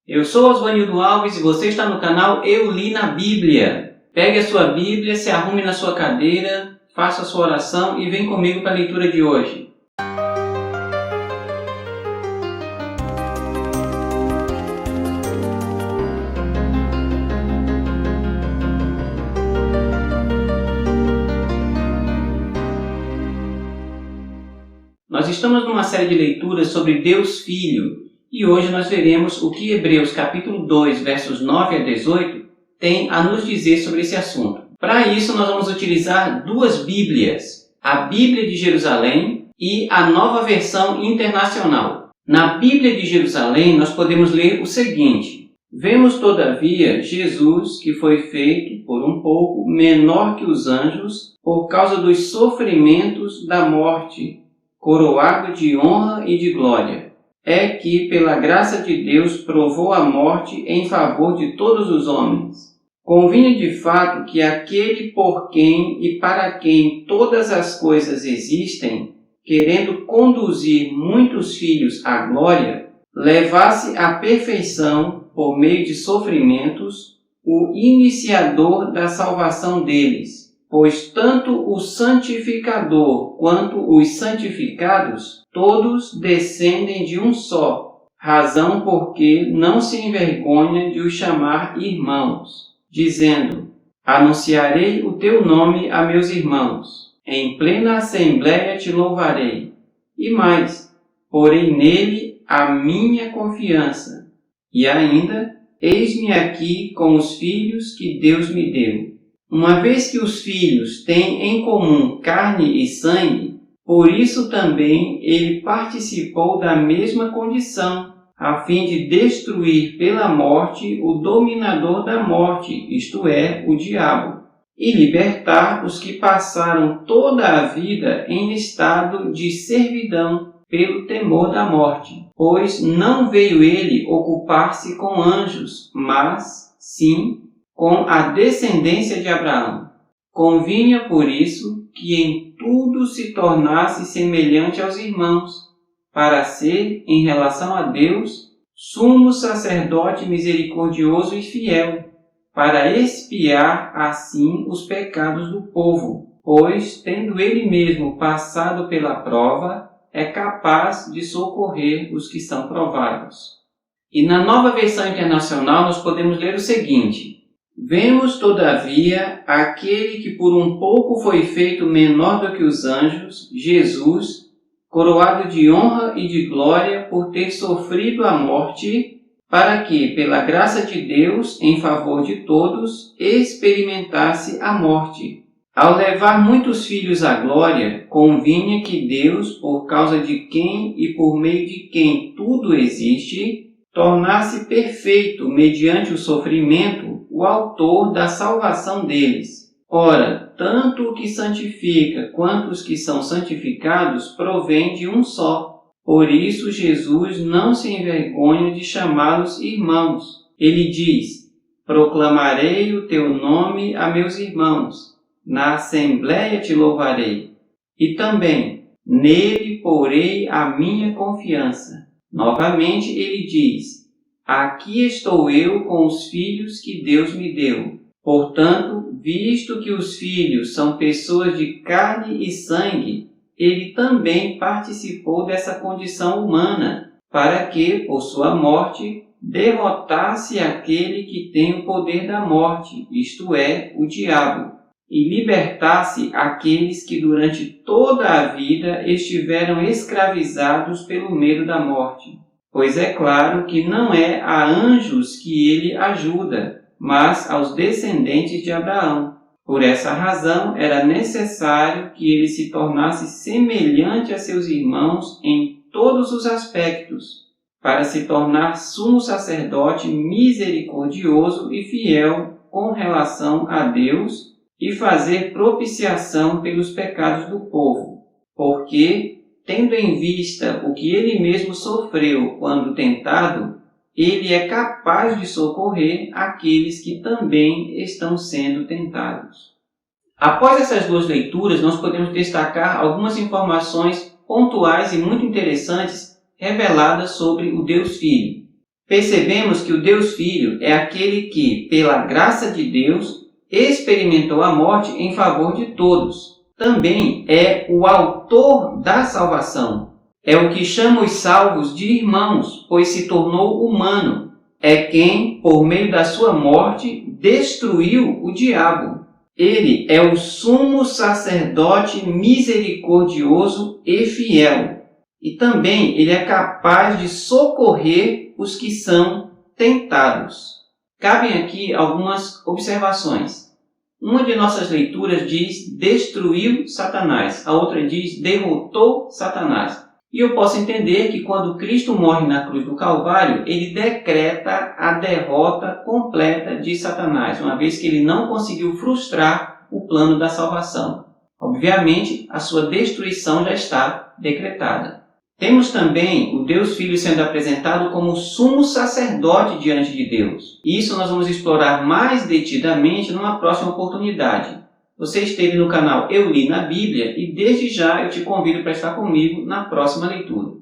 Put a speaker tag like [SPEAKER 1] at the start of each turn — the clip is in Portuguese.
[SPEAKER 1] Eu sou Osvanildo Alves e você está no canal Eu Li na Bíblia. Pegue a sua Bíblia, se arrume na sua cadeira, faça a sua oração e vem comigo para a leitura de hoje. Nós estamos numa série de leituras sobre Deus Filho e hoje nós veremos o que Hebreus capítulo 2, versos 9 a 18 tem a nos dizer sobre esse assunto. Para isso nós vamos utilizar duas Bíblias, a Bíblia de Jerusalém e a Nova Versão Internacional. Na Bíblia de Jerusalém nós podemos ler o seguinte: vemos todavia Jesus, que foi feito por um pouco menor que os anjos, por causa dos sofrimentos da morte, coroado de honra e de glória. É que, pela graça de Deus, provou a morte em favor de todos os homens. Convinha de fato que aquele por quem e para quem todas as coisas existem, querendo conduzir muitos filhos à glória, levasse à perfeição, por meio de sofrimentos, o iniciador da salvação deles. Pois tanto o santificador quanto os santificados, todos descendem de um só, razão porque não se envergonha de os chamar irmãos, dizendo: anunciarei o teu nome a meus irmãos, em plena assembléia te louvarei. E mais, porei nele a minha confiança. E ainda, eis-me aqui com os filhos que Deus me deu. Uma vez que os filhos têm em comum carne e sangue, por isso também ele participou da mesma condição, a fim de destruir pela morte o dominador da morte, isto é, o diabo, e libertar os que passaram toda a vida em estado de servidão pelo temor da morte. Pois não veio ele ocupar-se com anjos, mas, sim, com a descendência de Abraão. Convinha, por isso, que em tudo se tornasse semelhante aos irmãos, para ser, em relação a Deus, sumo sacerdote misericordioso e fiel, para expiar, assim, os pecados do povo, pois, tendo ele mesmo passado pela prova, é capaz de socorrer os que são provados. E na Nova Versão Internacional nós podemos ler o seguinte: vemos, todavia, aquele que por um pouco foi feito menor do que os anjos, Jesus, coroado de honra e de glória por ter sofrido a morte, para que, pela graça de Deus, em favor de todos, experimentasse a morte. Ao levar muitos filhos à glória, convinha que Deus, por causa de quem e por meio de quem tudo existe, tornasse perfeito, mediante o sofrimento, o autor da salvação deles. Ora, tanto o que santifica quanto os que são santificados provém de um só. Por isso Jesus não se envergonha de chamá-los irmãos. Ele diz: proclamarei o teu nome a meus irmãos, na assembléia te louvarei. E também, nele porei a minha confiança. Novamente ele diz: aqui estou eu com os filhos que Deus me deu. Portanto, visto que os filhos são pessoas de carne e sangue, ele também participou dessa condição humana, para que, por sua morte, derrotasse aquele que tem o poder da morte, isto é, o diabo, e libertasse aqueles que durante toda a vida estiveram escravizados pelo medo da morte. Pois é claro que não é a anjos que ele ajuda, mas aos descendentes de Abraão. Por essa razão, era necessário que ele se tornasse semelhante a seus irmãos em todos os aspectos, para se tornar sumo sacerdote misericordioso e fiel com relação a Deus e fazer propiciação pelos pecados do povo. Porque, tendo em vista o que ele mesmo sofreu quando tentado, ele é capaz de socorrer aqueles que também estão sendo tentados. Após essas duas leituras, nós podemos destacar algumas informações pontuais e muito interessantes reveladas sobre o Deus Filho. Percebemos que o Deus Filho é aquele que, pela graça de Deus, experimentou a morte em favor de todos. Também é o autor da salvação. É o que chama os salvos de irmãos, pois se tornou humano. É quem, por meio da sua morte, destruiu o diabo. Ele é o sumo sacerdote misericordioso e fiel. E também ele é capaz de socorrer os que são tentados. Cabem aqui algumas observações. Uma de nossas leituras diz destruiu Satanás, a outra diz derrotou Satanás. E eu posso entender que quando Cristo morre na cruz do Calvário, ele decreta a derrota completa de Satanás, uma vez que ele não conseguiu frustrar o plano da salvação. Obviamente, a sua destruição já está decretada. Temos também o Deus Filho sendo apresentado como sumo sacerdote diante de Deus. Isso nós vamos explorar mais detidamente numa próxima oportunidade. Você esteve no canal Eu Li na Bíblia e desde já eu te convido para estar comigo na próxima leitura.